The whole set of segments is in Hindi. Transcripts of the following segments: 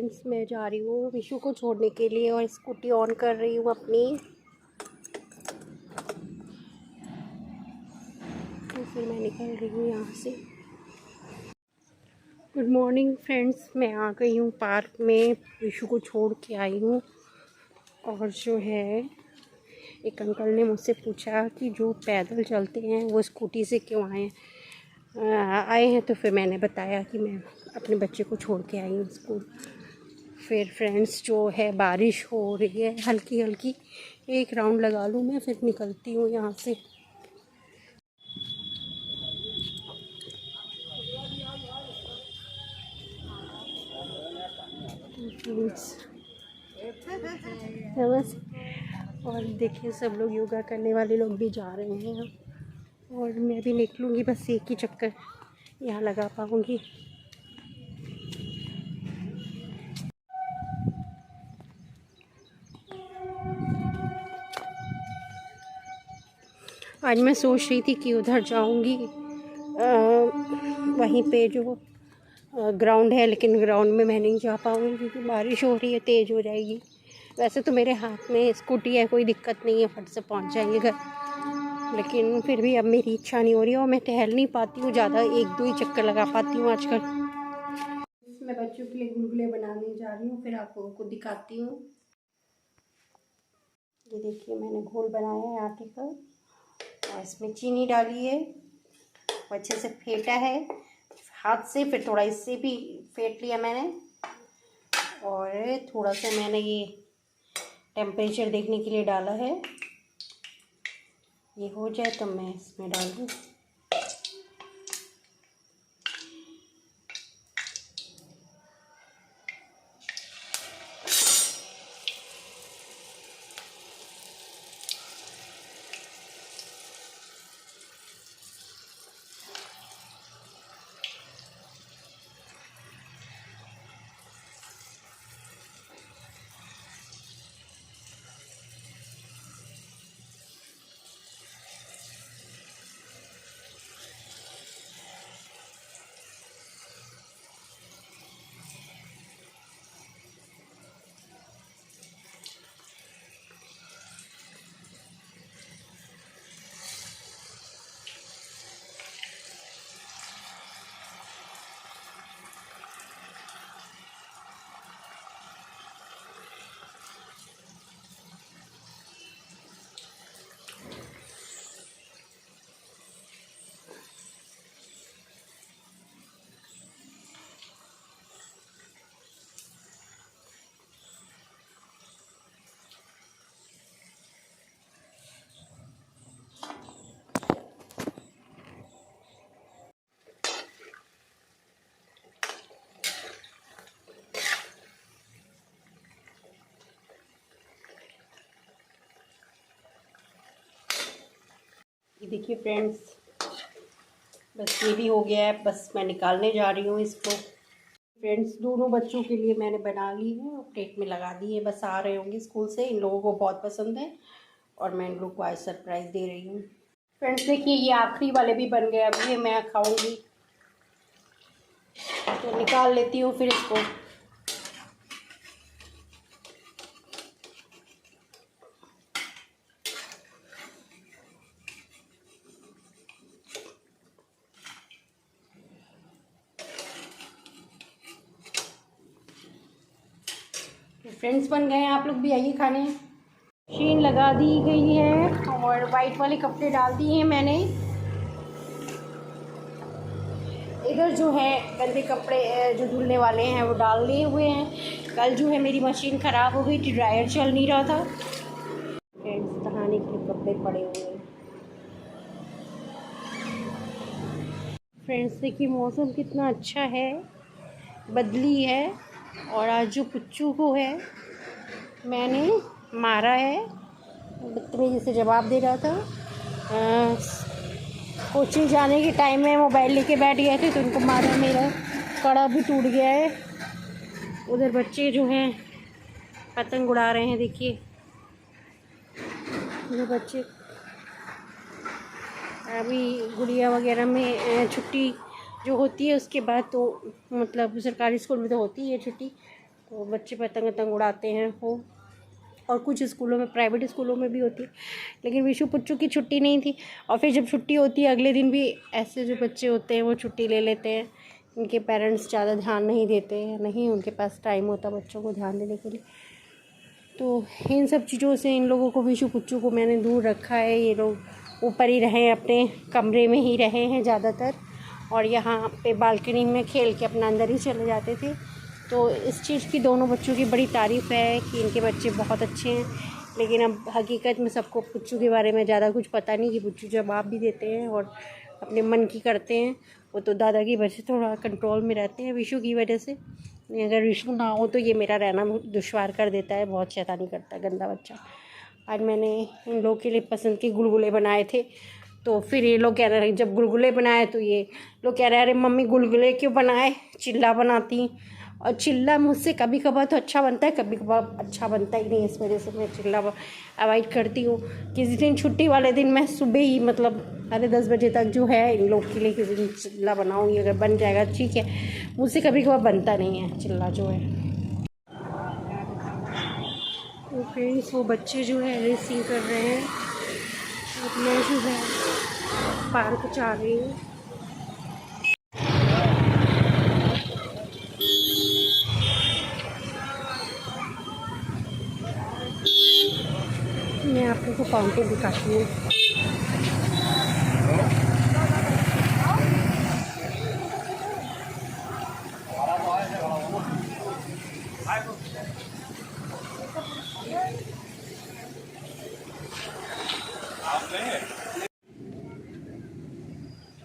फ्रेंड्स, मैं जा रही हूँ विशु को छोड़ने के लिए और स्कूटी ऑन कर रही हूँ अपनी। तो फिर मैं निकल रही हूँ यहाँ से। गुड मॉर्निंग फ्रेंड्स, मैं आ गई हूँ पार्क में, विशु को छोड़ के आई हूँ। और जो है, एक अंकल ने मुझसे पूछा कि जो पैदल चलते हैं वो स्कूटी से क्यों आए हैं। तो फिर मैंने बताया कि मैं अपने बच्चे को छोड़ के आई हूँ स्कूल। फिर फ्रेंड्स जो है, बारिश हो रही है हल्की हल्की, एक राउंड लगा लूँ मैं, फिर निकलती हूँ यहाँ से। बस, और देखिए सब लोग योगा करने वाले लोग भी जा रहे हैं और मैं भी निकलूँगी, बस एक ही चक्कर यहाँ लगा पाऊँगी। आज मैं सोच रही थी कि उधर जाऊँगी, वहीं पे जो ग्राउंड है, लेकिन ग्राउंड में मैं नहीं जा पाऊँगी क्योंकि बारिश हो रही है, तेज़ हो जाएगी। वैसे तो मेरे हाथ में स्कूटी है, कोई दिक्कत नहीं है, फट से पहुँच जाएंगे घर। लेकिन फिर भी अब मेरी इच्छा नहीं हो रही है और मैं टहल नहीं पाती हूँ ज़्यादा, एक दो ही चक्कर लगा पाती हूँ आजकल। मैं बच्चों के लिए गुलगुले बनाने जा रही हूँ, फिर आप लोगों को दिखाती हूँ। ये देखिए, मैंने घोल बनाया है आटे का और इसमें चीनी डाली है, अच्छे से फेंटा है हाथ से, फिर थोड़ा इससे भी फेंट लिया मैंने। और थोड़ा सा मैंने ये टेम्परेचर देखने के लिए डाला है, ये हो जाए तो मैं इसमें डाल दूँ। ये देखिए फ्रेंड्स, बस ये भी हो गया है, बस मैं निकालने जा रही हूँ इसको। फ्रेंड्स, दोनों बच्चों के लिए मैंने बना ली है और प्लेट में लगा दी है, बस आ रहे होंगे स्कूल से। इन लोगों को बहुत पसंद है और मैं इन लोगों को आज सरप्राइज़ दे रही हूँ। फ्रेंड्स देखिए, ये आखिरी वाले भी बन गए, अभी ये मैं खाऊंगी, तो निकाल लेती हूँ फिर इसको। फ्रेंड्स बन गए हैं, आप लोग भी आइए खाने। मशीन लगा दी गई है और वाइट वाले कपड़े डाल दिए हैं मैंने। इधर जो है गंदे कपड़े जो धुलने वाले हैं वो डाल लिए हुए हैं। कल जो है मेरी मशीन ख़राब हो गई थी, ड्रायर चल नहीं रहा था। फ्रेंड्स, नहाने के लिए कपड़े पड़े हुए हैं। फ्रेंड्स देखिए, मौसम कितना अच्छा है, बदली है। और आज जो पुच्चू को है मैंने मारा है, बदतमीजी से जवाब दे रहा था। कोचिंग जाने के टाइम में मोबाइल लेके बैठ गए थे तो उनको मारा, मेरा कड़ा भी टूट गया है। उधर बच्चे जो हैं पतंग उड़ा रहे हैं, देखिए ये बच्चे। अभी गुड़िया वगैरह में छुट्टी जो होती है उसके बाद, तो मतलब सरकारी स्कूल में तो होती है छुट्टी, तो बच्चे पतंग पतंग उड़ाते हैं वो। और कुछ स्कूलों में, प्राइवेट स्कूलों में भी होती है, लेकिन विशु पुच्चू की छुट्टी नहीं थी। और फिर जब छुट्टी होती है अगले दिन भी ऐसे जो बच्चे होते हैं वो छुट्टी ले लेते हैं। उनके पेरेंट्स ज़्यादा ध्यान नहीं देते हैं, नहीं उनके पास टाइम होता बच्चों को ध्यान देने के लिए। तो इन सब चीज़ों से इन लोगों को, विशु पुच्चू को मैंने दूर रखा है। ये लोग ऊपर ही रहे, अपने कमरे में ही रहे हैं ज़्यादातर, और यहाँ पे बालकनी में खेल के अपना अंदर ही चले जाते थे। तो इस चीज़ की दोनों बच्चों की बड़ी तारीफ़ है कि इनके बच्चे बहुत अच्छे हैं। लेकिन अब हकीकत में सबको पुच्चू के बारे में ज़्यादा कुछ पता नहीं कि पुच्चू जवाब भी देते हैं और अपने मन की करते हैं। वो तो दादा की वजह से थोड़ा कंट्रोल में रहते हैं, विशु की वजह से। अगर विशु ना हो तो ये मेरा रहना दुश्वार कर देता है, बहुत शैतानी करता है गंदा बच्चा। आज मैंने इन लोगों के लिए पसंद के गुलगुले बनाए थे, तो फिर ये लोग कह रहे, जब गुलगुले बनाए तो ये लोग कह रहे, अरे मम्मी गुलगुले क्यों बनाए, चिल्ला बनाती। और चिल्ला मुझसे कभी कभार तो अच्छा बनता है, कभी कभार अच्छा बनता ही नहीं, इस वजह से मैं चिल्ला अवॉइड करती हूँ। किसी दिन छुट्टी वाले दिन मैं सुबह ही मतलब 10:30 बजे तक जो है इन लोग के लिए किसी दिन चिल्ला बनाऊँगी। अगर बन जाएगा ठीक है, मुझसे कभी कभार बनता नहीं है चिल्ला जो है। तो फ्रेंड्स वो बच्चे जो है रेसिंग कर रहे हैं, मैं जो है पार्क जा रही हूँ। मैं आप लोगों को फाउंटेन दिखाती हूँ।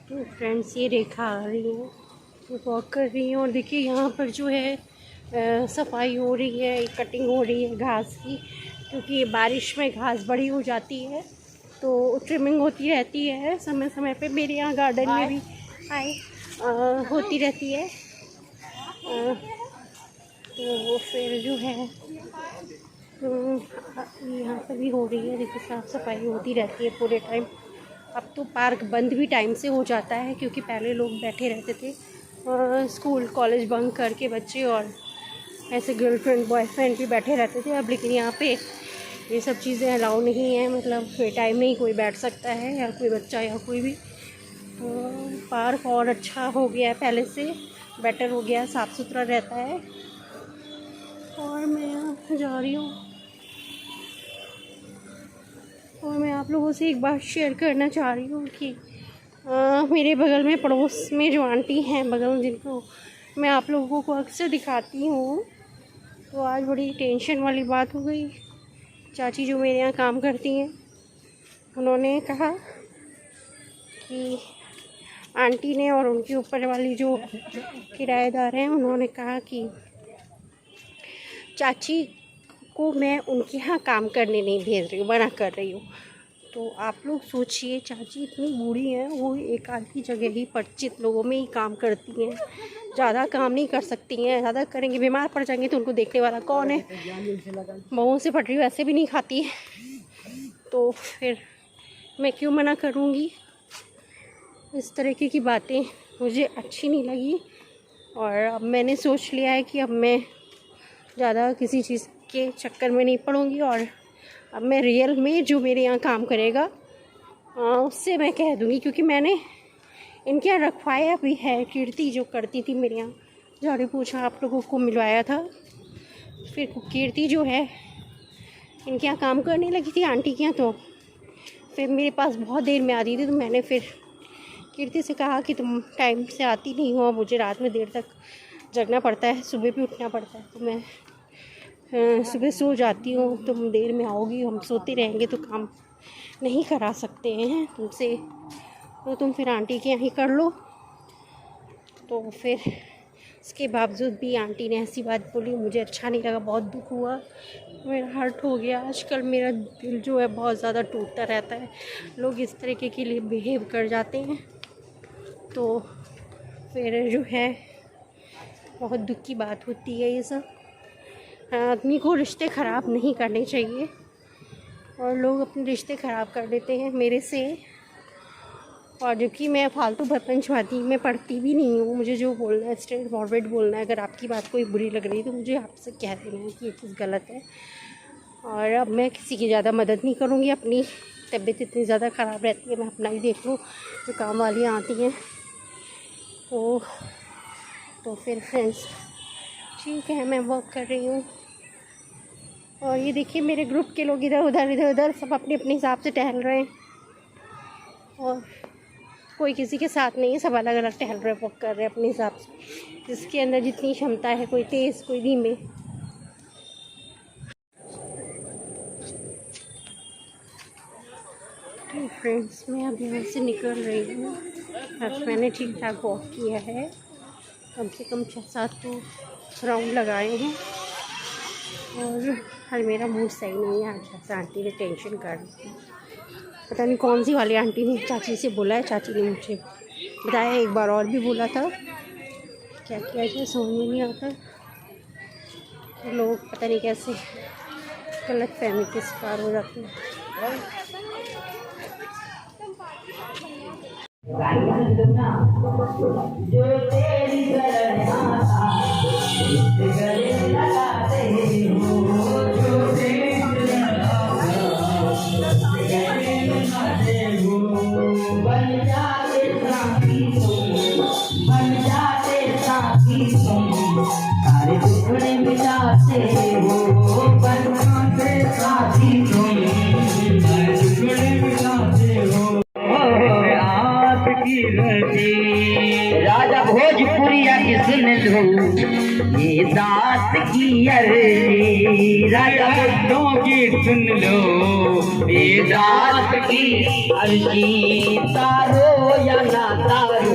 तो फ्रेंड्स ये रेखा आ रही है, वॉक कर रही हूँ। और देखिए यहाँ पर जो है सफाई हो रही है, कटिंग हो रही है घास की, क्योंकि बारिश में घास बड़ी हो जाती है तो ट्रिमिंग होती रहती है समय समय पे। मेरे यहाँ गार्डन में भी होती रहती है। तो फिर जो है यहाँ पर भी हो रही है, देखिए साफ़ सफाई होती रहती है पूरे टाइम। अब तो पार्क बंद भी टाइम से हो जाता है, क्योंकि पहले लोग बैठे रहते थे स्कूल कॉलेज बंक करके बच्चे, और ऐसे गर्लफ्रेंड बॉयफ्रेंड भी बैठे रहते थे। अब लेकिन यहाँ पे ये सब चीज़ें अलाउ नहीं है, मतलब फ्री टाइम नहीं कोई बैठ सकता है, या कोई बच्चा या कोई भी। पार्क और अच्छा हो गया है, पहले से बेटर हो गया, साफ़ सुथरा रहता है। और मैं जा रही हूँ, और मैं आप लोगों से एक बात शेयर करना चाह रही हूँ कि मेरे बगल में पड़ोस में जो आंटी हैं बगल में, जिनको मैं आप लोगों को अक्सर दिखाती हूँ, तो आज बड़ी टेंशन वाली बात हो गई। चाची जो मेरे यहाँ काम करती हैं, उन्होंने कहा कि आंटी ने और उनके ऊपर वाली जो किराएदार हैं, उन्होंने कहा कि चाची को मैं उनके यहाँ काम करने नहीं भेज रही हूँ, मना कर रही हूँ। तो आप लोग सोचिए, चाची इतनी बूढ़ी हैं, वो एक आध की जगह ही परिचित लोगों में ही काम करती हैं, ज़्यादा काम नहीं कर सकती हैं। ज़्यादा करेंगी बीमार पड़ जाएंगी तो उनको देखने वाला कौन है। बहुओं से पटरी वैसे भी नहीं खाती है, तो फिर मैं क्यों मना करूँगी। इस तरीके की बातें मुझे अच्छी नहीं लगी, और अब मैंने सोच लिया है कि अब मैं ज़्यादा किसी चीज़ के चक्कर में नहीं पड़ूँगी। और अब मैं रियल में जो मेरे यहाँ काम करेगा उससे मैं कह दूँगी, क्योंकि मैंने इनके यहाँ रखवाया भी है। कीर्ति जो करती थी मेरे यहाँ, झाड़ू पोछा आप लोगों को मिलवाया था, फिर कीर्ति जो है इनके यहाँ काम करने लगी थी आंटी के यहाँ। तो फिर मेरे पास बहुत देर में आती थी, तो मैंने फिर कीर्ति से कहा कि तुम टाइम से आती नहीं हो, मुझे रात में देर तक जगना पड़ता है, सुबह भी उठना पड़ता है, तो मैं सुबह सो जाती हूँ, तुम देर में आओगी, हम सोते रहेंगे तो काम नहीं करा सकते हैं तुमसे, तो तुम फिर आंटी के यहाँ ही कर लो। तो फिर इसके बावजूद भी आंटी ने ऐसी बात बोली, मुझे अच्छा नहीं लगा, बहुत दुख हुआ, मेरा हर्ट हो गया। आजकल मेरा दिल जो है बहुत ज़्यादा टूटता रहता है, लोग इस तरीके के लिए बिहेव कर जाते हैं, तो फिर जो है बहुत दुख की बात होती है। ये सब आदमी को रिश्ते ख़राब नहीं करने चाहिए, और लोग अपने रिश्ते ख़राब कर देते हैं मेरे से। और जबकि मैं फालतू बर्तन छुआती, मैं पढ़ती भी नहीं हूँ। मुझे जो बोलना है स्ट्रेट फॉरवर्ड बोलना है। अगर आपकी बात कोई बुरी लग रही है तो मुझे आपसे कह देना है कि ये चीज़ गलत है। और अब मैं किसी की ज़्यादा मदद नहीं करूँगी। अपनी तबीयत इतनी ज़्यादा ख़राब रहती है, मैं अपना ही देख लूँ। जो काम वालियाँ आती हैं तो फिर फ्रेंड्स ठीक है, मैं वर्क कर रही हूँ। और ये देखिए मेरे ग्रुप के लोग इधर उधर सब अपने अपने हिसाब से टहल रहे हैं। और कोई किसी के साथ नहीं है, सब अलग अलग टहल रहे, वॉक कर रहे हैं अपने हिसाब से, जिसके अंदर जितनी क्षमता है। कोई तेज़, कोई धीमे। तो फ्रेंड्स मैं अब यहाँ से निकल रही हूँ। आज मैंने ठीक ठाक वॉक किया है, कम से कम 6-7 तो राउंड लगाए हैं। और हर मेरा मूड सही नहीं है। आज आंटी ने टेंशन कर दी, पता नहीं कौन सी वाली आंटी ने चाची से बोला है। चाची ने मुझे बताया, एक बार और भी बोला था। क्या किया जाए समझ में नहीं आता। तो लोग पता नहीं कैसे गलत फहमी के शिकार हो जाते हैं। जो तेरी सारे टुकड़े मिलाते हो, बनाते साथी तुम, सारे टुकड़े मिलाते हो। आपकी रजी राजा भोजपुरिया की सुन लो, ये दास की अर्जी राजा भोजों की सुन लो, ये दास की अर्जी। तारो या ना तारो,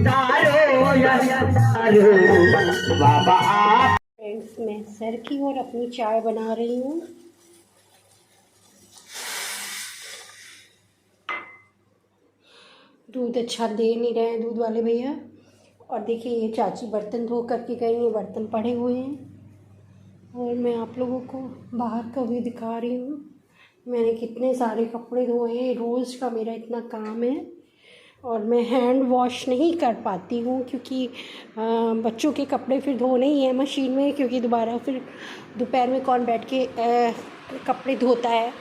तारो या ना तारो बाबा आप। फ्रेंड्स मैं सर की ओर अपनी चाय बना रही हूँ। दूध अच्छा दे नहीं रहे हैं दूध वाले भैया। और देखिए ये चाची बर्तन धो करके गई हैं, बर्तन पड़े हुए हैं। और मैं आप लोगों को बाहर का व्यू दिखा रही हूँ। मैंने कितने सारे कपड़े धोए हैं, रोज़ का मेरा इतना काम है। और मैं हैंड वॉश नहीं कर पाती हूँ क्योंकि बच्चों के कपड़े फिर धोने ही हैं मशीन में, क्योंकि दोबारा फिर दोपहर में कौन बैठ के कपड़े धोता है।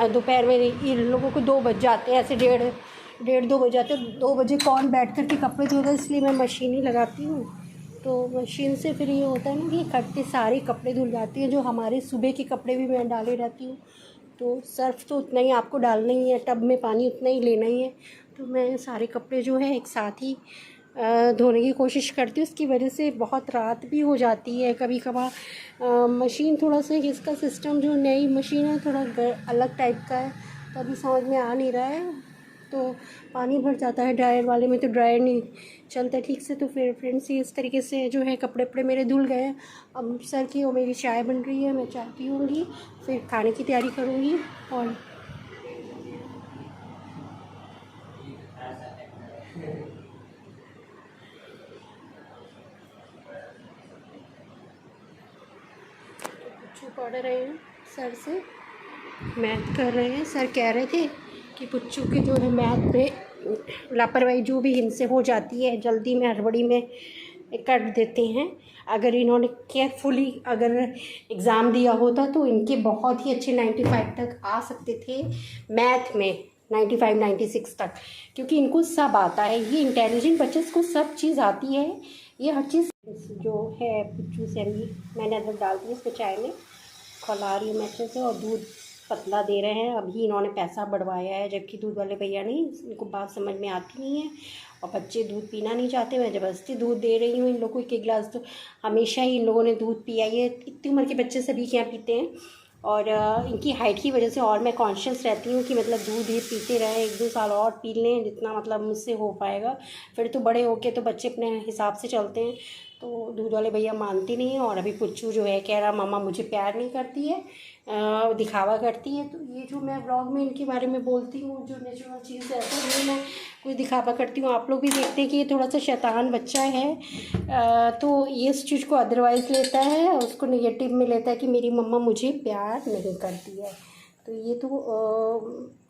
दोपहर में इन लोगों को 2 बज जाते हैं, ऐसे 1:30-2 बज जाते हैं। 2 बजे कौन बैठ कर के कपड़े धोता है, इसलिए मैं मशीन ही लगाती हूँ। तो मशीन से फिर ये होता है ना कि इकट्ठे सारे कपड़े धुल जाते हैं। जो हमारे सुबह के कपड़े भी मैं डाले रहती हूँ, तो सर्फ़ तो उतना ही आपको डालना ही है, टब में पानी उतना ही लेना ही है। तो मैं सारे कपड़े जो है एक साथ ही धोने की कोशिश करती हूँ। उसकी वजह से बहुत रात भी हो जाती है कभी कभार। मशीन थोड़ा सा इसका सिस्टम जो नई मशीन है थोड़ा अलग टाइप का है, तो अभी समझ में आ नहीं रहा है। तो पानी भर जाता है ड्रायर वाले में, तो ड्रायर नहीं चलता ठीक से। तो फिर फ्रेंड्स इस तरीके से जो है कपड़े वपड़े मेरे धुल गए हैं। अब सर की वो मेरी चाय बन रही है, मैं चाय पीऊँगी, फिर खाने की तैयारी करूँगी। और पढ़ रहे हैं, सर से मैथ कर रहे हैं। सर कह रहे थे कि पुच्चू के जो है मैथ में लापरवाही जो भी इनसे हो जाती है, जल्दी में हड़बड़ी में कर देते हैं। अगर इन्होंने केयरफुली अगर एग्ज़ाम दिया होता तो इनके बहुत ही अच्छे 95 तक आ सकते थे मैथ में, 95-96 तक, क्योंकि इनको सब आता है। ये इंटेलिजेंट बच्चे को सब चीज़ आती है। ये हर चीज़ जो है पुच्चू से अभी मैंने अदरक डाल दी इसको चाय में, खौला रही हूँ अच्छे से। और दूध पतला दे रहे हैं, अभी इन्होंने पैसा बढ़वाया है, जबकि दूध वाले भैया नहीं, इनको बात समझ में आती नहीं है। और बच्चे दूध पीना नहीं चाहते, मैं ज़बरदस्ती दूध दे रही हूँ इन लोगों को। 1 गिलास तो हमेशा ही इन लोगों ने दूध पिया ही है। इतनी उम्र के बच्चे सभी क्या पीते हैं। और इनकी हाइट की वजह से और मैं कॉन्शियस रहती हूँ कि मतलब दूध ये पीते रहें, 1-2 साल और पी लें, जितना मतलब मुझसे हो पाएगा। फिर तो बड़े होके तो बच्चे अपने हिसाब से चलते हैं। तो दूध वाले भैया मानती नहीं है। और अभी पुच्चू जो है कह रहा मामा मुझे प्यार नहीं करती है, दिखावा करती है। तो ये जो मैं व्लॉग में इनके बारे में बोलती हूँ, जो नेचुरल चीज़ है, तो ये मैं कोई दिखावा करती हूँ। आप लोग भी देखते हैं कि ये थोड़ा सा शैतान बच्चा है। तो ये इस चीज़ को अदरवाइज़ लेता है, उसको नेगेटिव में लेता है कि मेरी मम्मा मुझे प्यार नहीं करती है। तो ये तो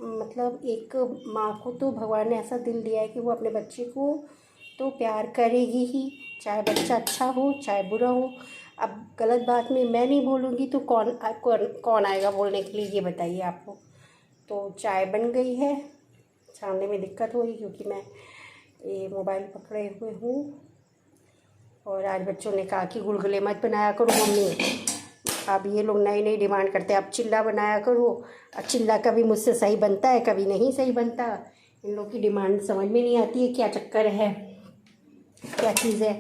मतलब एक माँ को तो भगवान ने ऐसा दिल दिया है कि वो अपने बच्चे को तो प्यार करेगी ही, चाहे बच्चा अच्छा हो चाहे बुरा हो। अब गलत बात में मैं नहीं बोलूँगी तो कौन आएगा बोलने के लिए, ये बताइए आपको। तो चाय बन गई है, छानने में दिक्कत हो रही क्योंकि मैं ये मोबाइल पकड़े हुए हूँ। और आज बच्चों ने कहा कि गुलगुले मत बनाया करो मम्मी, अब ये लोग नई नई डिमांड करते हैं, अब चिल्ला बनाया करो। अब चिल्ला कभी मुझसे सही बनता है कभी नहीं सही बनता। इन लोग की डिमांड समझ में नहीं आती है, क्या चक्कर है क्या चीज़ है।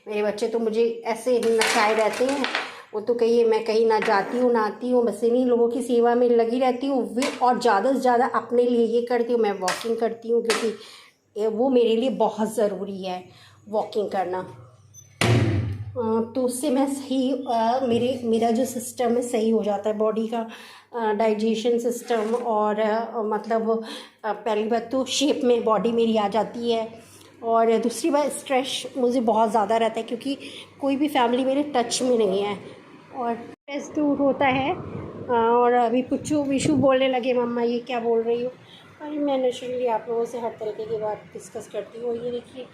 मेरे बच्चे तो मुझे ऐसे नचाए रहते हैं, वो तो कहिए मैं कहीं ना जाती हूँ ना आती हूँ, बस इन्हीं लोगों की सेवा में लगी रहती हूँ। वे और ज़्यादा से ज़्यादा अपने लिए ये करती हूँ, मैं वॉकिंग करती हूँ क्योंकि वो मेरे लिए बहुत ज़रूरी है वॉकिंग करना। तो उससे मैं सही मेरा जो सिस्टम है सही हो जाता है बॉडी का, डाइजेशन सिस्टम। और मतलब पहली बात तो शेप में बॉडी मेरी आ जाती है। और दूसरी बात स्ट्रेस मुझे बहुत ज़्यादा रहता है क्योंकि कोई भी फैमिली मेरे टच में नहीं है और स्ट्रेस दूर होता है। और अभी पुच्चू विशु बोलने लगे मम्मा ये क्या बोल रही हो। और मैं नेचुरली आप लोगों से हर तरीके की बात डिस्कस करती हूँ। ये देखिए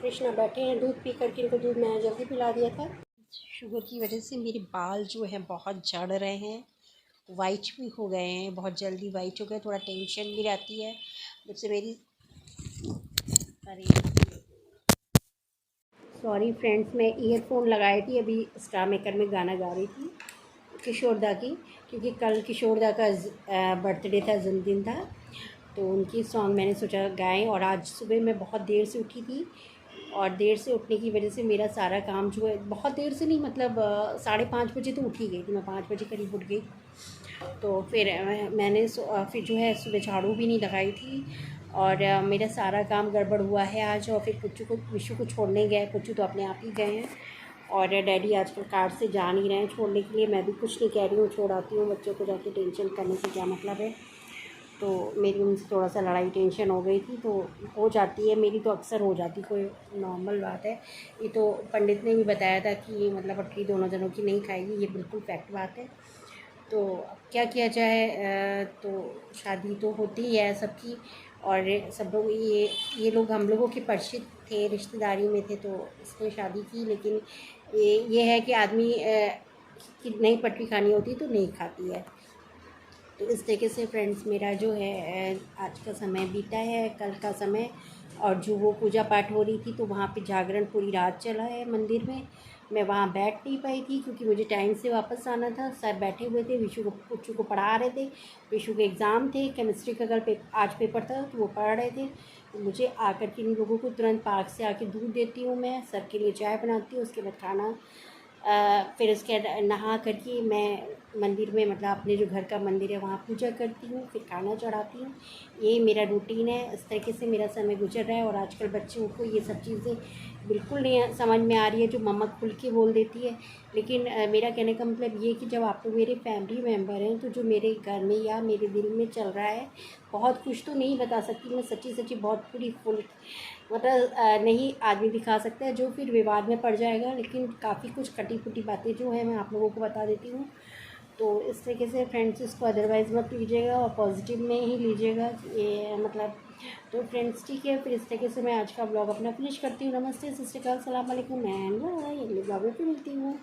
कृष्णा बैठे हैं दूध पी करके, इनको दूध मैंने जल्दी पिला दिया था। शुगर की वजह से मेरे बाल जो है बहुत झड़ रहे हैं, वाइट भी हो गए हैं, बहुत जल्दी वाइट हो गए। थोड़ा टेंशन भी रहती है जब से मेरी सॉरी फ्रेंड्स, मैं ईयरफोन लगाई थी अभी स्टार मेकर में गाना गा रही थी किशोर दा की, क्योंकि कल किशोर दा का बर्थडे था, जन्मदिन था, तो उनकी सॉन्ग मैंने सोचा गाएं। और आज सुबह मैं बहुत देर से उठी थी और देर से उठने की वजह से मेरा सारा काम जो है, बहुत देर से नहीं मतलब 5:30 बजे तो उठ ही गई थी मैं, 5 बजे करीब उठ गई। तो फिर मैंने फिर जो है सुबह झाड़ू भी नहीं लगाई थी और मेरा सारा काम गड़बड़ हुआ है आज। और फिर विशु को छोड़ने गए, पुच्चू तो अपने आप ही गए हैं और डैडी आजकल कार से जा नहीं रहे हैं छोड़ने के लिए। मैं भी कुछ नहीं कह रही हूँ, छोड़ आती हूँ, बच्चों को जाके टेंशन करने से क्या मतलब है। तो मेरी उनसे थोड़ा सा लड़ाई टेंशन हो गई थी, तो हो जाती है, मेरी तो अक्सर हो जाती, कोई नॉर्मल बात है। ये तो पंडित ने भी बताया था कि मतलब पटरी दोनों जनों की नहीं खाएगी, ये बिल्कुल फैक्ट बात है। तो अब क्या किया जाए, तो शादी तो होती ही है सबकी और सब लोग ये लोग हम लोगों के परिचित थे, रिश्तेदारी में थे, तो इसने शादी की। लेकिन ये है कि आदमी की नहीं पटरी खानी होती तो नहीं खाती है। तो इस तरीके से फ्रेंड्स मेरा जो है आज का समय बीता है। कल का समय और जो वो पूजा पाठ हो रही थी तो वहाँ पे जागरण पूरी रात चला है मंदिर में। मैं वहाँ बैठ नहीं पाई थी क्योंकि मुझे टाइम से वापस आना था। सर बैठे हुए थे, पुच्चू को पढ़ा रहे थे। विशु के एग्ज़ाम थे, केमिस्ट्री का कल आज पेपर था तो वो पढ़ रहे थे। तो मुझे आकर के इन लोगों को तुरंत पार्क से आके दूध देती हूँ, मैं सर के लिए चाय बनाती हूँ, उसके बाद खाना फिर उसके बाद नहा करके मैं मंदिर में मतलब अपने जो घर का मंदिर है वहाँ पूजा करती हूँ, फिर खाना चढ़ाती हूँ। ये मेरा रूटीन है, इस तरीके से मेरा समय गुजर रहा है। और आजकल बच्चों को ये सब चीज़ें बिल्कुल नहीं समझ में आ रही है जो मम्मा खुल के बोल देती है। लेकिन मेरा कहने का मतलब ये कि जब आप लोग मेरे फैमिली मेम्बर हैं तो जो मेरे घर में या मेरे दिल में चल रहा है, बहुत कुछ तो नहीं बता सकती मैं, सच्ची सच्ची बहुत पूरी फुल मतलब नहीं आदमी दिखा सकता है जो फिर विवाद में पड़ जाएगा। लेकिन काफ़ी कुछ कटी फुटी बातें जो है मैं आप लोगों को बता देती हूँ। तो इस तरीके से फ्रेंड्स इसको अदरवाइज़ मत लीजिएगा और पॉजिटिव में ही लीजिएगा ये मतलब। तो फ्रेंड्स ठीक है, फिर इस तरीके से मैं आज का ब्लॉग अपना फिनिश करती हूँ। नमस्ते, सत श्री अकाल, सलाम अलैकुम एंड बाय। अगले ब्लॉग में फिर मिलती हूँ।